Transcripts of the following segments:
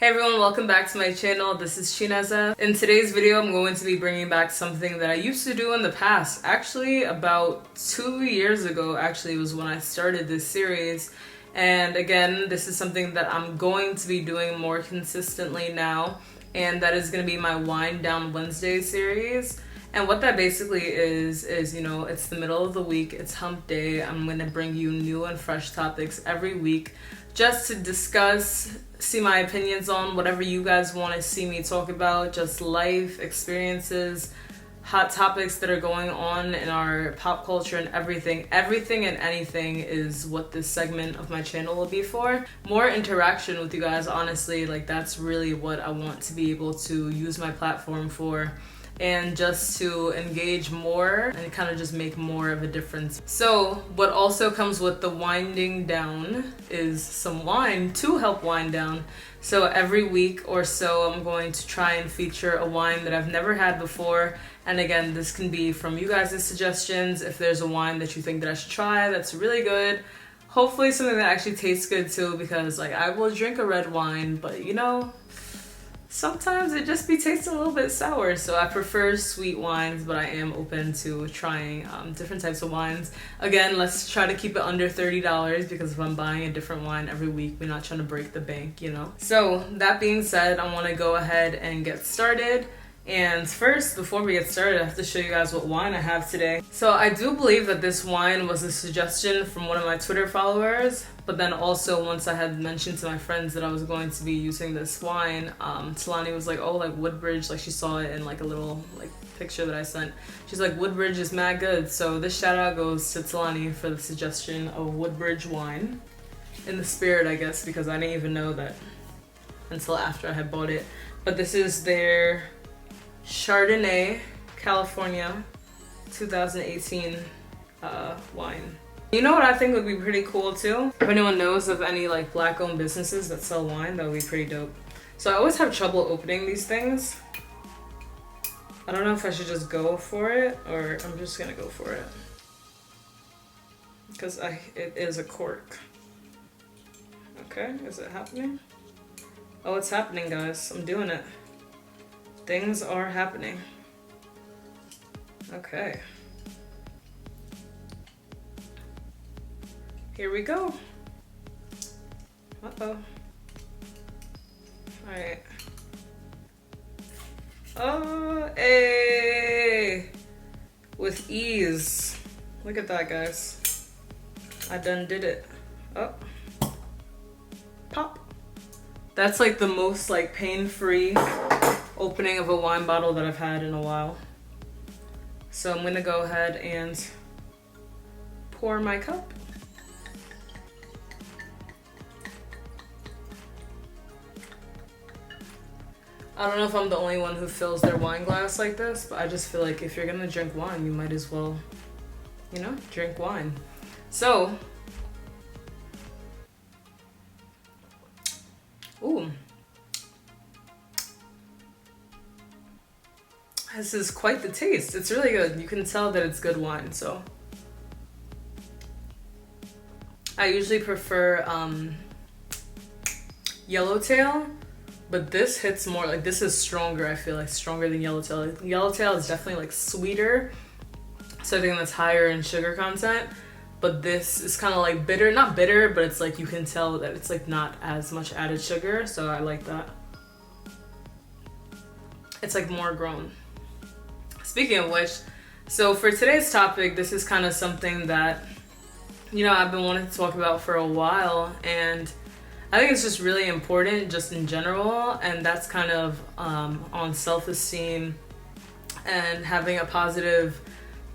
Hey everyone, welcome back to my channel. This is Chinezeslife. In today's video, I'm going to be bringing back something that I used to do in the past. Actually, about 2 years ago, was when I started this series. And again, this is something that I'm going to be doing more consistently now. And that is going to be my Wind Down Wednesday series. And what that basically is, it's the middle of the week, it's hump day. I'm going to bring you new and fresh topics every week just to discuss, see my opinions on whatever you guys want to see me talk about, just life experiences, hot topics that are going on in our pop culture and everything. Everything and anything is what this segment of my channel will be for. More interaction with you guys, honestly, like that's really what I want to be able to use my platform for. And just to engage more and kind of just make more of a difference. So what also comes with the winding down is some wine to help wind down. So every week or so I'm going to try and feature a wine that I've never had before. And again, this can be from you guys' suggestions. If there's a wine that you think that I should try that's really good, hopefully something that actually tastes good too, because like I will drink a red wine, but sometimes it just be tasting a little bit sour, so I prefer sweet wines, but I am open to trying different types of wines. Again, let's try to keep it under $30 because if I'm buying a different wine every week, we're not trying to break the bank, So that being said, I want to go ahead and get started. And first, before we get started, I have to show you guys what wine I have today. So I do believe that this wine was a suggestion from one of my Twitter followers, but then also once I had mentioned to my friends that I was going to be using this wine, Talani was like, oh, like Woodbridge, like she saw it in like a little like picture that I sent. She's like, Woodbridge is mad good. So this shout out goes to Talani for the suggestion of Woodbridge wine. In the spirit, I guess, because I didn't even know that until after I had bought it. But this is their Chardonnay, California, 2018 wine. You know what I think would be pretty cool too? If anyone knows of any like black owned businesses that sell wine, that would be pretty dope. So I always have trouble opening these things. I don't know if I should just go for it or I'm just gonna go for it. Because it is a cork. Okay, is it happening? Oh, it's happening, guys. I'm doing it. Things are happening. Okay. Here we go. Uh-oh. Alright. Oh, hey! With ease. Look at that, guys. I done did it. Oh. Pop. That's like the most like pain-free opening of a wine bottle that I've had in a while. So I'm gonna go ahead and pour my cup. I don't know if I'm the only one who fills their wine glass like this, but I just feel like if you're gonna drink wine, you might as well, drink wine. So, ooh. This is quite the taste. It's really good. You can tell that it's good wine, so. I usually prefer Yellowtail, but this hits more, like this is stronger, I feel like, stronger than Yellowtail. Yellowtail is definitely like sweeter, so I think that's higher in sugar content, but this is kind of like bitter, not bitter, but it's like you can tell that it's like not as much added sugar, so I like that. It's like more grown. Speaking of which, so for today's topic, this is kind of something that, I've been wanting to talk about for a while, and I think it's just really important just in general, and that's kind of on self-esteem and having a positive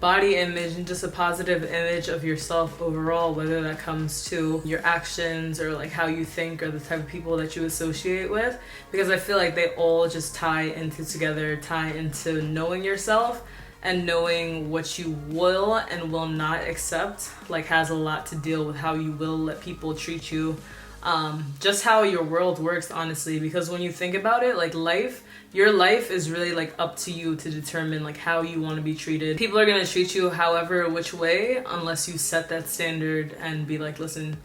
body image and just a positive image of yourself overall, whether that comes to your actions or like how you think or the type of people that you associate with, because I feel like they all just tie into knowing yourself and knowing what you will and will not accept, like has a lot to deal with how you will let people treat you, just how your world works, honestly, because when you think about it, like your life is really like up to you to determine like how you want to be treated. People are going to treat you however which way unless you set that standard and be like, listen,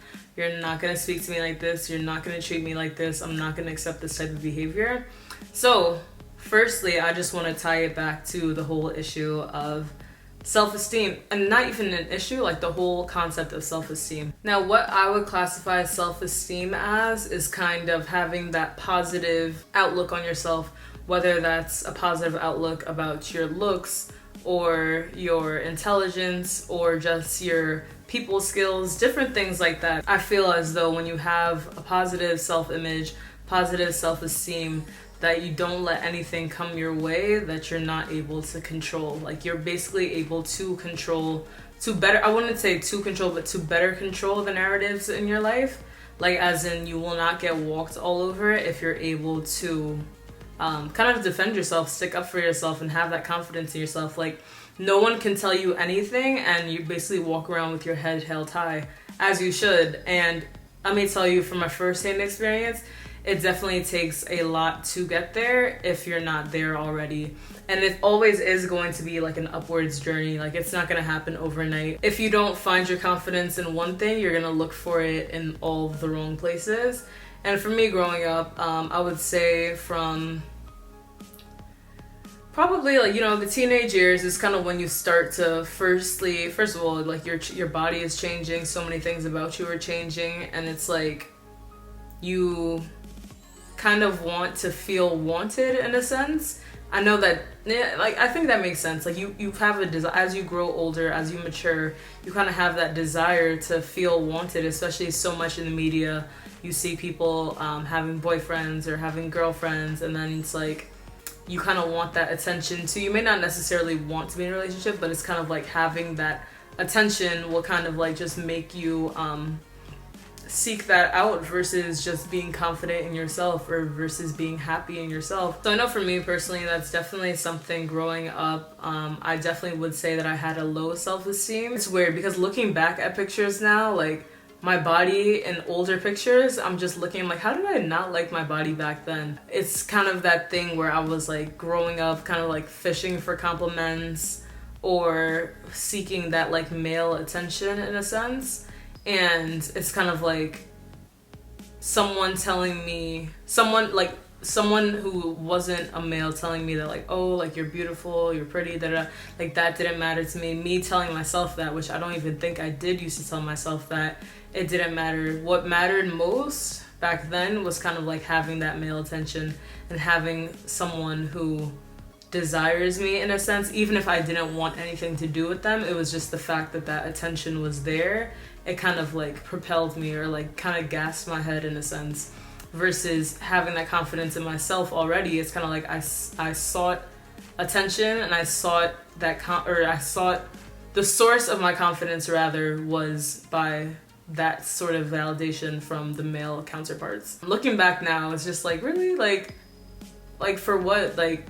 You're not gonna speak to me like this. You're not gonna treat me like this. I'm not gonna accept this type of behavior. So firstly, I just want to tie it back to the whole issue of self-esteem, and not even an issue, like the whole concept of self-esteem. Now, what I would classify self-esteem as is kind of having that positive outlook on yourself, whether that's a positive outlook about your looks or your intelligence or just your people skills, different things like that. I feel as though when you have a positive self-image, positive self-esteem, that you don't let anything come your way that you're not able to control. Like, you're basically able to control, to better, I wouldn't say to control, but to better control the narratives in your life. Like, as in, you will not get walked all over if you're able to kind of defend yourself, stick up for yourself, and have that confidence in yourself. Like, no one can tell you anything, and you basically walk around with your head held high, as you should. And let me tell you from my first-hand experience, it definitely takes a lot to get there if you're not there already. And it always is going to be like an upwards journey. Like, it's not going to happen overnight. If you don't find your confidence in one thing, you're going to look for it in all the wrong places. And for me growing up, I would say from probably, like, you know, the teenage years is kind of when you start to first of all, like, your body is changing. So many things about you are changing. And it's like you kind of want to feel wanted in a sense. I know that, like, I think that makes sense. Like, you have a desire, as you grow older, as you mature, you kind of have that desire to feel wanted, especially so much in the media. You see people having boyfriends or having girlfriends, and then it's like you kind of want that attention too. You may not necessarily want to be in a relationship, but it's kind of like having that attention will kind of like just make you seek that out versus just being confident in yourself or versus being happy in yourself. So I know for me personally, that's definitely something growing up. I definitely would say that I had a low self-esteem. It's weird because looking back at pictures now, like my body in older pictures, I'm just looking, I'm like, how did I not like my body back then? It's kind of that thing where I was like growing up kind of like fishing for compliments or seeking that like male attention in a sense. And it's kind of like someone who wasn't a male telling me that, like, oh, like, you're beautiful, you're pretty, like, that didn't matter to me. Me telling myself that, which I don't even think I did used to tell myself that, it didn't matter. What mattered most back then was kind of like having that male attention and having someone who desires me in a sense. Even if I didn't want anything to do with them, it was just the fact that that attention was there. It kind of like propelled me or like kind of gassed my head in a sense, versus having that confidence in myself already. It's kind of like I sought attention, and I sought the source of my confidence rather was by that sort of validation from the male counterparts. Looking back now, it's just like, really, like for what? Like,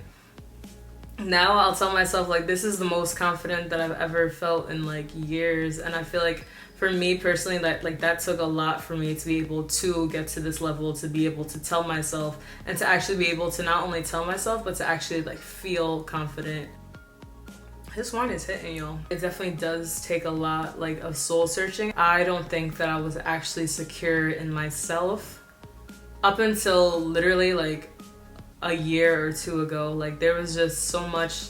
now I'll tell myself, like, this is the most confident that I've ever felt in like years. And I feel like for me personally, that took a lot for me to be able to get to this level, to be able to tell myself and to actually be able to not only tell myself, but to actually like feel confident. This wine is hitting, y'all. It definitely does take a lot like of soul searching. I don't think that I was actually secure in myself up until literally like a year or two ago. Like, there was just so much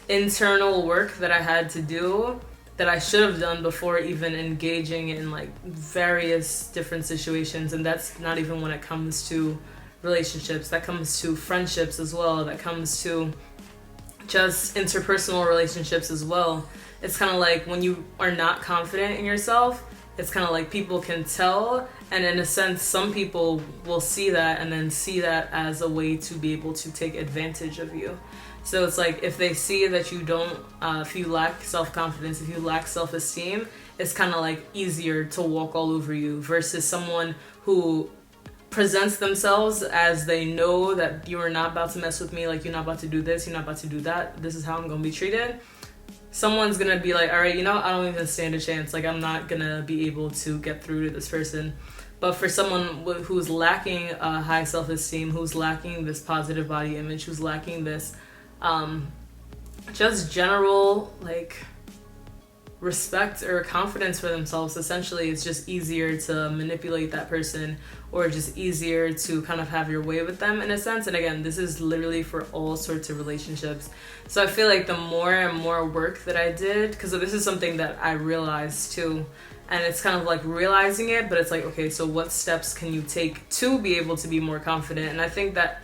internal work that I had to do that I should have done before even engaging in like various different situations. And that's not even when it comes to relationships, that comes to friendships as well, that comes to just interpersonal relationships as well. It's kind of like when you are not confident in yourself, it's kind of like people can tell, and in a sense some people will see that and then see that as a way to be able to take advantage of you. So it's like if they see that you don't, if you lack self-confidence, if you lack self-esteem, it's kind of like easier to walk all over you versus someone who presents themselves as they know that you are not about to mess with me, like you're not about to do this, you're not about to do that, this is how I'm gonna be treated. Someone's gonna be like, all right, you know, I don't even stand a chance, like I'm not gonna be able to get through to this person. But for someone who's lacking high self-esteem, who's lacking this positive body image, who's lacking this just general like respect or confidence for themselves, essentially it's just easier to manipulate that person, or just easier to kind of have your way with them in a sense. And again, this is literally for all sorts of relationships. So I feel like the more and more work that I did, because this is something that I realized too, and it's kind of like realizing it, but it's like, okay, so what steps can you take to be able to be more confident? And I think that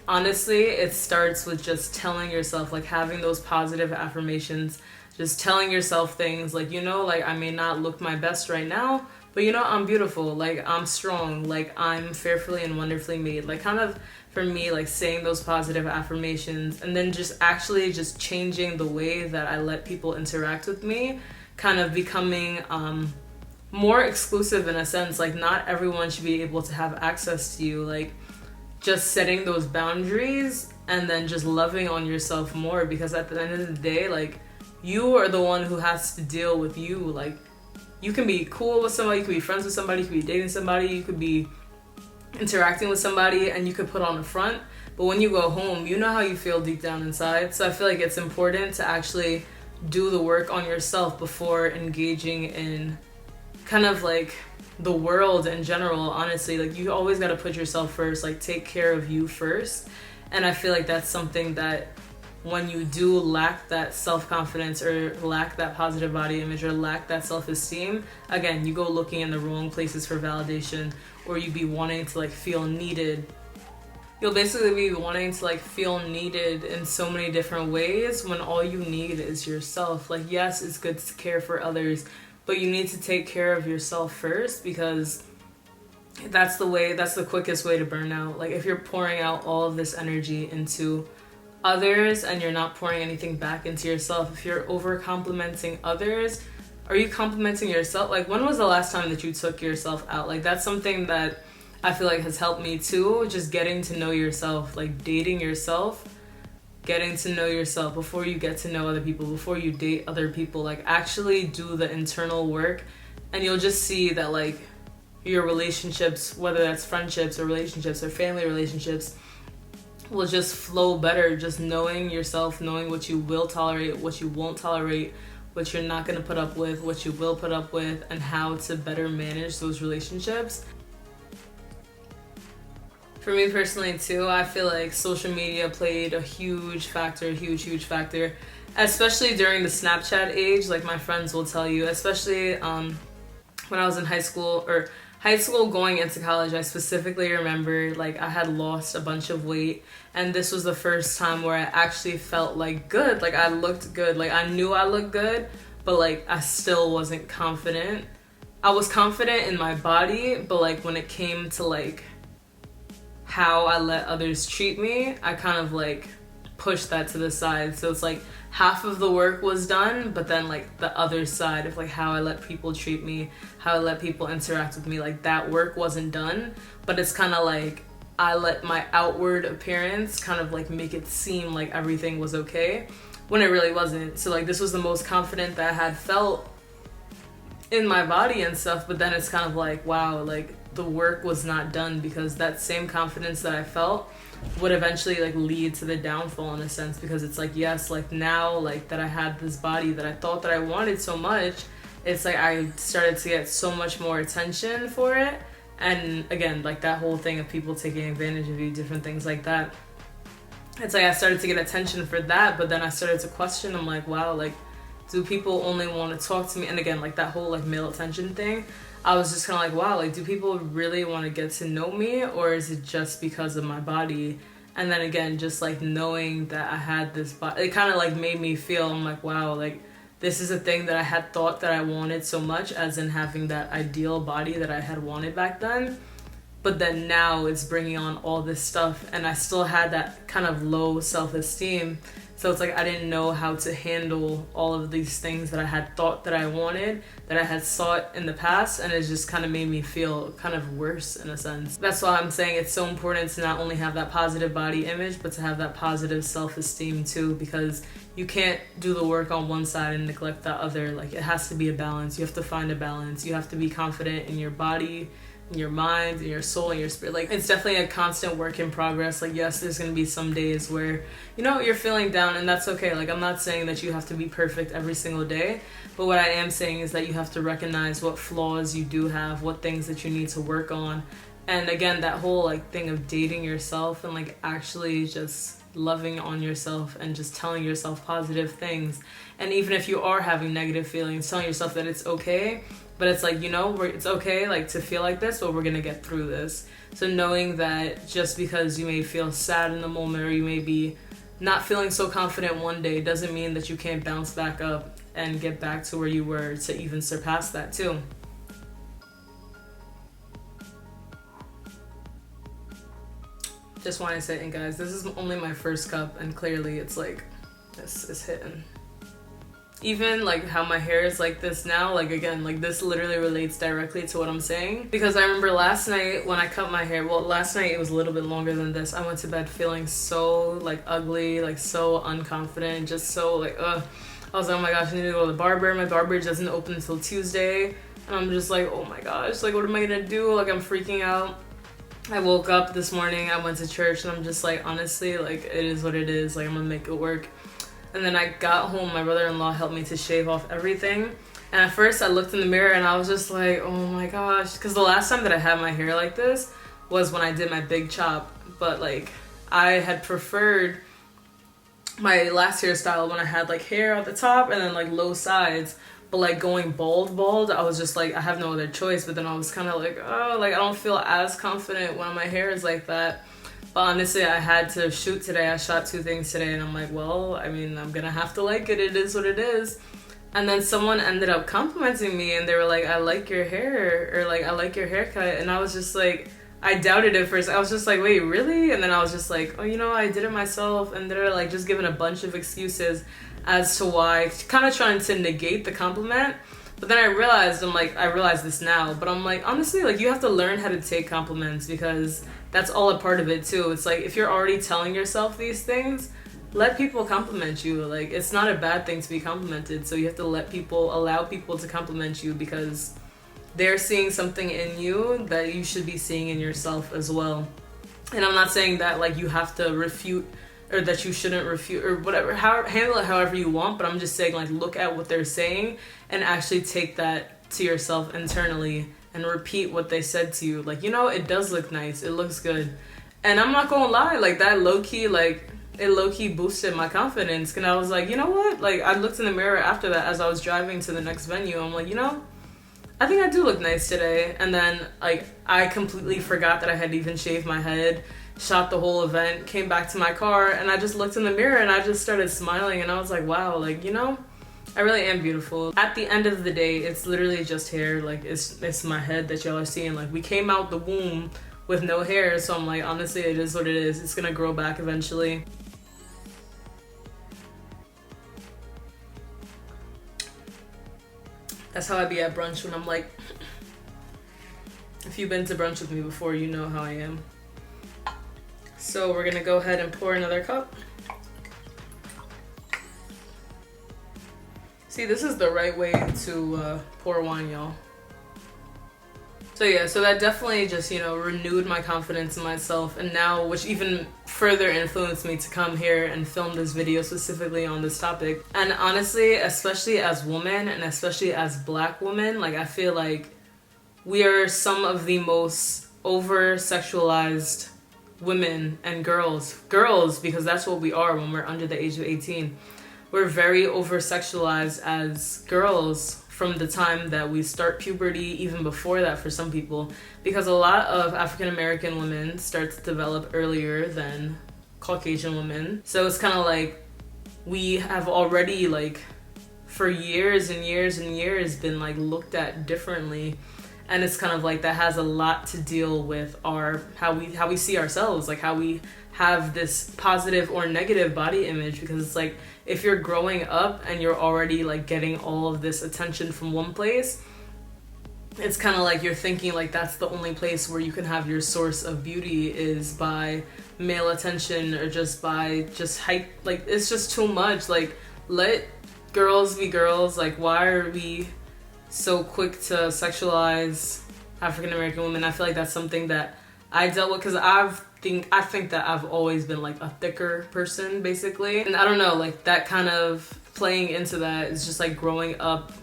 honestly, it starts with just telling yourself, like having those positive affirmations, just telling yourself things like, you know, like I may not look my best right now, but you know, I'm beautiful, like I'm strong, like I'm fearfully and wonderfully made. Like kind of for me, like saying those positive affirmations, and then just actually just changing the way that I let people interact with me, kind of becoming more exclusive in a sense. Like not everyone should be able to have access to you. Like just setting those boundaries and then just loving on yourself more, because at the end of the day, like you are the one who has to deal with you. Like you can be cool with somebody, you could be friends with somebody, you could be dating somebody, you could be interacting with somebody, and you could put on a front, but when you go home, you know how you feel deep down inside. So I feel like it's important to actually do the work on yourself before engaging in kind of like the world in general. Honestly, like you always got to put yourself first, like take care of you first. And I feel like that's something that when you do lack that self-confidence, or lack that positive body image, or lack that self-esteem, again, you go looking in the wrong places for validation, or you be wanting to like feel needed. You'll basically be wanting to like feel needed in so many different ways, when all you need is yourself. Like yes, it's good to care for others, but you need to take care of yourself first, because that's the quickest way to burn out. Like if you're pouring out all of this energy into others and you're not pouring anything back into yourself, if you're over complimenting others, are you complimenting yourself? Like when was the last time that you took yourself out? Like that's something that I feel like has helped me too, just getting to know yourself, like dating yourself, getting to know yourself before you get to know other people, before you date other people. Like actually do the internal work, and you'll just see that like your relationships, whether that's friendships or relationships or family relationships, will just flow better. Just knowing yourself, knowing what you will tolerate, what you won't tolerate, what you're not going to put up with, what you will put up with, and how to better manage those relationships. For me personally too, I feel like social media played a huge factor, especially during the Snapchat age. Like my friends will tell you, especially when I was in high school going into college, I specifically remember like I had lost a bunch of weight, and this was the first time where I actually felt like good. Like I looked good, like I knew I looked good, but like I still wasn't confident. I was confident in my body, but like when it came to like how I let others treat me, I kind of like pushed that to the side. So it's like half of the work was done, but then like the other side of like how I let people treat me, how I let people interact with me, like that work wasn't done. But it's kind of like I let my outward appearance kind of like make it seem like everything was okay, when it really wasn't. So like this was the most confident that I had felt in my body and stuff, but then it's kind of like, wow, like the work was not done, because that same confidence that I felt would eventually like lead to the downfall in a sense. Because it's like, yes, like now like that I had this body that I thought that I wanted so much, it's like I started to get so much more attention for it. And again, like that whole thing of people taking advantage of you, different things like that, it's like I started to get attention for that. But then I started to question, I'm like, wow, like do people only want to talk to me? And again, like that whole like male attention thing, I was just kind of like, wow, like do people really want to get to know me, or is it just because of my body? And then again, just like knowing that I had this body, it kind of like made me feel, I'm like, wow, like this is a thing that I had thought that I wanted so much, as in having that ideal body that I had wanted back then. But then now it's bringing on all this stuff, and I still had that kind of low self-esteem. So it's like I didn't know how to handle all of these things that I had thought that I wanted, that I had sought in the past, and it just kind of made me feel kind of worse in a sense. That's why I'm saying it's so important to not only have that positive body image, but to have that positive self-esteem too, because you can't do the work on one side and neglect the other. Like it has to be a balance. You have to find a balance. You have to be confident in your body, your mind and your soul and your spirit. Like, it's definitely a constant work in progress. Like, yes, there's gonna be some days where, you know, you're feeling down, and that's okay. Like, I'm not saying that you have to be perfect every single day, but what I am saying is that you have to recognize what flaws you do have, what things that you need to work on. And again, that whole like thing of dating yourself and like actually just loving on yourself and just telling yourself positive things. And even if you are having negative feelings, telling yourself that it's okay, but it's like, you know, it's okay like to feel like this, but we're gonna get through this. So knowing that just because you may feel sad in the moment, or you may be not feeling so confident one day, doesn't mean that you can't bounce back up and get back to where you were, to even surpass that too. Just wanted to say, and guys, this is only my first cup, and clearly it's like, this is hitting. Even like how my hair is like this now, like again, like this literally relates directly to what I'm saying. Because I remember last night when I cut my hair, well, last night it was a little bit longer than this. I went to bed feeling so like ugly, like so unconfident, just so like, I was like, oh my gosh, I need to go to the barber. My barber doesn't open until Tuesday. And I'm just like, oh my gosh, like what am I gonna do? Like I'm freaking out. I woke up this morning, I went to church, and I'm just like, honestly, like it is what it is. Like I'm gonna make it work. And then I got home, my brother-in-law helped me to shave off everything. And at first I looked in the mirror and I was just like, oh my gosh. Because the last time that I had my hair like this was when I did my big chop. But like I had preferred my last hairstyle when I had like hair at the top and then like low sides. But like going bald, I was just like, I have no other choice. But then I was kind of like, oh, like I don't feel as confident when my hair is like that. But honestly, I had to shoot today. I shot 2 things today, and I'm like, well, I mean, I'm gonna have to like it. It is what it is. And then someone ended up complimenting me, and they were like, I like your hair, or like, I like your haircut. And I was just like, I doubted it first. I was just like, wait, really? And then I was just like, oh, you know, I did it myself. And they're like just giving a bunch of excuses as to why, kind of trying to negate the compliment. But then I realized this now, but I'm like, honestly, like you have to learn how to take compliments, because that's all a part of it too. It's like, if you're already telling yourself these things, let people compliment you. Like, it's not a bad thing to be complimented. So you have to allow people to compliment you, because they're seeing something in you that you should be seeing in yourself as well. And I'm not saying that like you have to refute, or that you shouldn't refute, or whatever, handle it however you want, but I'm just saying, like, look at what they're saying and actually take that to yourself internally and repeat what they said to you. Like, you know, it does look nice, it looks good. And I'm not gonna lie, like that low-key, like it low-key boosted my confidence. And I was like, you know what, like I looked in the mirror after that as I was driving to the next venue. I'm like, you know, I think I do look nice today. And then like I completely forgot that I had even shaved my head, shot the whole event, came back to my car, and I just looked in the mirror and I just started smiling, and I was like, wow, like, you know, I really am beautiful. At the end of the day, it's literally just hair. Like it's my head that y'all are seeing. Like we came out the womb with no hair, so I'm like, honestly, it is what it is. It's gonna grow back eventually. That's how I be at brunch when I'm like, if you've been to brunch with me before, you know how I am. So we're gonna go ahead and pour another cup. See, this is the right way to pour wine, y'all. So yeah, so that definitely just, you know, renewed my confidence in myself, and now, which even further influenced me to come here and film this video specifically on this topic. And honestly, especially as women, and especially as Black women, like I feel like we are some of the most over-sexualized women and girls, because that's what we are when we're under the age of 18. We're very over-sexualized as girls from the time that we start puberty, even before that for some people, because a lot of African American women start to develop earlier than Caucasian women. So it's kind of like we have already, like, for years and years and years been like looked at differently. And it's kind of like that has a lot to deal with our how we see ourselves, like how we have this positive or negative body image. Because it's like, if you're growing up and you're already like getting all of this attention from one place, it's kind of like you're thinking like that's the only place where you can have your source of beauty is by male attention, or just by just hype. Like, it's just too much. Like, let girls be girls. Like, why are we so quick to sexualize African American women. I feel like that's something that I dealt with because I think that I've always been like a thicker person basically, and I don't know, like that kind of playing into that is just like growing up.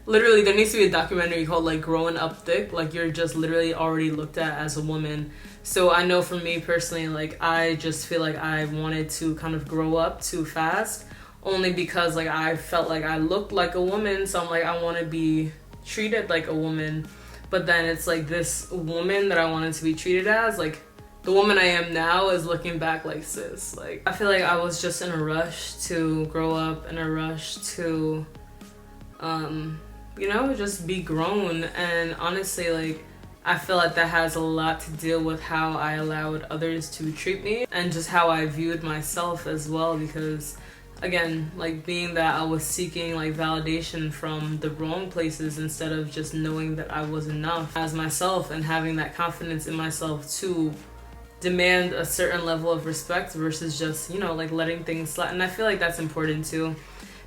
Literally, there needs to be a documentary called like Growing Up Thick. Like you're just literally already looked at as a woman. So I know for me personally, like I just feel like I wanted to kind of grow up too fast, only because like I felt like I looked like a woman, so I'm like I want to be treated like a woman. But then it's like this woman that I wanted to be treated as, like the woman I am now is looking back like, sis, like I feel like I was just in a rush to grow up, in a rush to you know, just be grown. And honestly, like I feel like that has a lot to deal with how I allowed others to treat me and just how I viewed myself as well, because again, like being that I was seeking like validation from the wrong places instead of just knowing that I was enough as myself and having that confidence in myself to demand a certain level of respect versus just, you know, like letting things slide. And I feel like that's important too,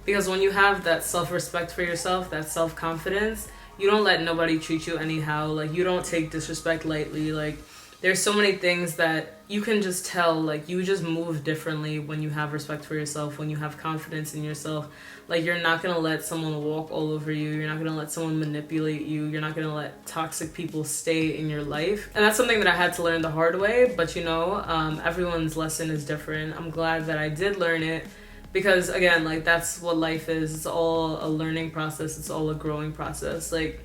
because when you have that self-respect for yourself, that self-confidence, you don't let nobody treat you anyhow. Like you don't take disrespect lightly. Like there's so many things that you can just tell, like you just move differently when you have respect for yourself, when you have confidence in yourself. Like you're not gonna let someone walk all over you, you're not gonna let someone manipulate you, you're not gonna let toxic people stay in your life. And that's something that I had to learn the hard way, but you know, everyone's lesson is different. I'm glad that I did learn it, because again, like that's what life is. It's all a learning process, it's all a growing process. Like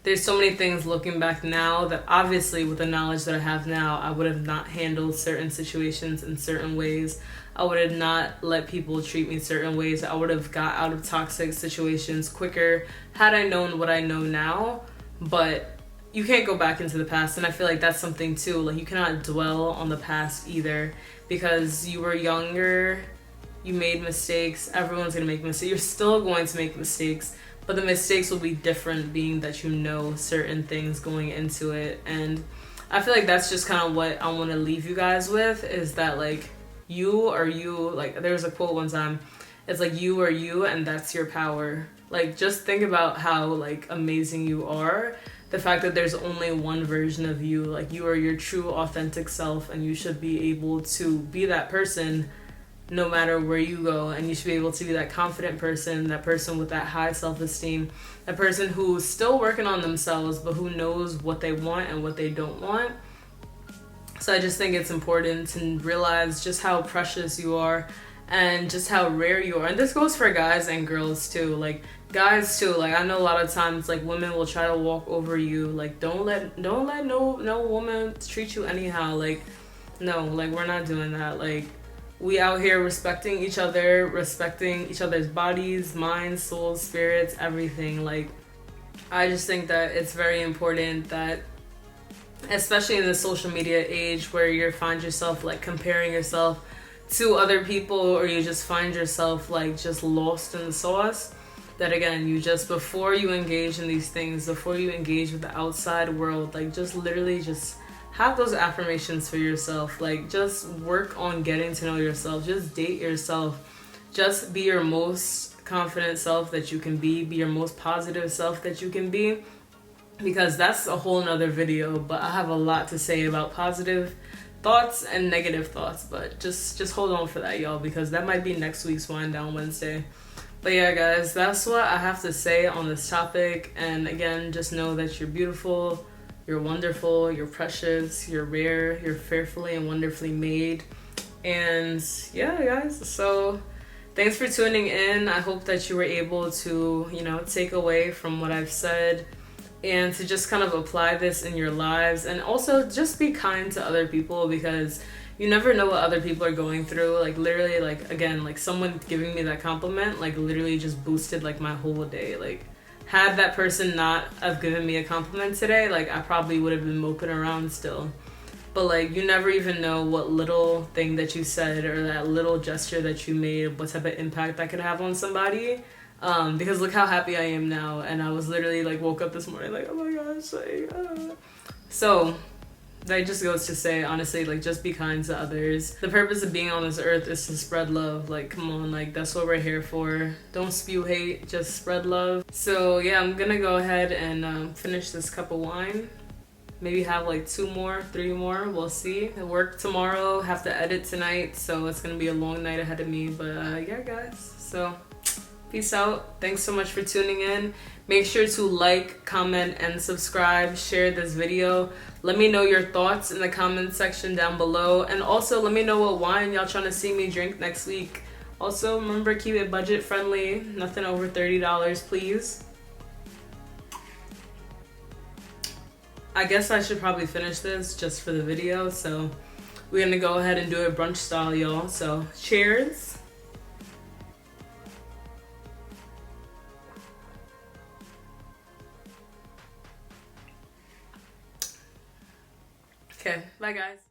there's so many things looking back now that obviously with the knowledge that I have now, I would have not handled certain situations in certain ways. I would have not let people treat me certain ways. I would have got out of toxic situations quicker had I known what I know now. But you can't go back into the past, and I feel like that's something too. Like you cannot dwell on the past either, because you were younger, you made mistakes. Everyone's gonna make mistakes. You're still going to make mistakes, but the mistakes will be different, being that you know certain things going into it. And I feel like that's just kind of what I want to leave you guys with, is that like you are you. Like there was a quote one time, it's like you are you and that's your power. Like just think about how like amazing you are. The fact that there's only one version of you, like you are your true authentic self, and you should be able to be that person no matter where you go. And you should be able to be that confident person, that person with that high self-esteem, that person who's still working on themselves but who knows what they want and what they don't want. So I just think it's important to realize just how precious you are and just how rare you are. And this goes for guys and girls too. Like guys too, like I know a lot of times like women will try to walk over you. Like don't let no woman treat you anyhow. Like no, like we're not doing that. Like we out here respecting each other, respecting each other's bodies, minds, souls, spirits, everything. Like I just think that it's very important that, especially in the social media age where you find yourself like comparing yourself to other people, or you just find yourself like just lost in the sauce, that again, you just, before you engage in these things, before you engage with the outside world, like just literally just have those affirmations for yourself. Like just work on getting to know yourself, just date yourself, just be your most confident self that you can be your most positive self that you can be, because that's a whole nother video. But I have a lot to say about positive thoughts and negative thoughts, but just hold on for that, y'all, because that might be next week's Wind Down Wednesday. But yeah, guys, that's what I have to say on this topic. And again, just know that you're beautiful, you're wonderful, you're precious, you're rare, you're fearfully and wonderfully made. And yeah, guys, so thanks for tuning in. I hope that you were able to, you know, take away from what I've said and to just kind of apply this in your lives. And also just be kind to other people, because you never know what other people are going through. Like literally, like again, like someone giving me that compliment like literally just boosted like my whole day. Like had that person not have given me a compliment today, like I probably would have been moping around still. But like you never even know what little thing that you said or that little gesture that you made, what type of impact that could have on somebody. Because look how happy I am now, and I was literally like woke up this morning like, oh my gosh, like so That just goes to say, honestly, like, just be kind to others. The purpose of being on this earth is to spread love. Like, come on, like, that's what we're here for. Don't spew hate, just spread love. So yeah, I'm gonna go ahead and finish this cup of wine. Maybe have like 2 more, 3 more, we'll see. I work tomorrow, have to edit tonight, so it's gonna be a long night ahead of me. But yeah, guys, so peace out. Thanks so much for tuning in. Make sure to like, comment, and subscribe. Share this video. Let me know your thoughts in the comment section down below. And also let me know what wine y'all trying to see me drink next week. Also, remember, keep it budget friendly. Nothing over $30, please. I guess I should probably finish this just for the video. So we're gonna go ahead and do it brunch style, y'all. So cheers. Okay, bye guys.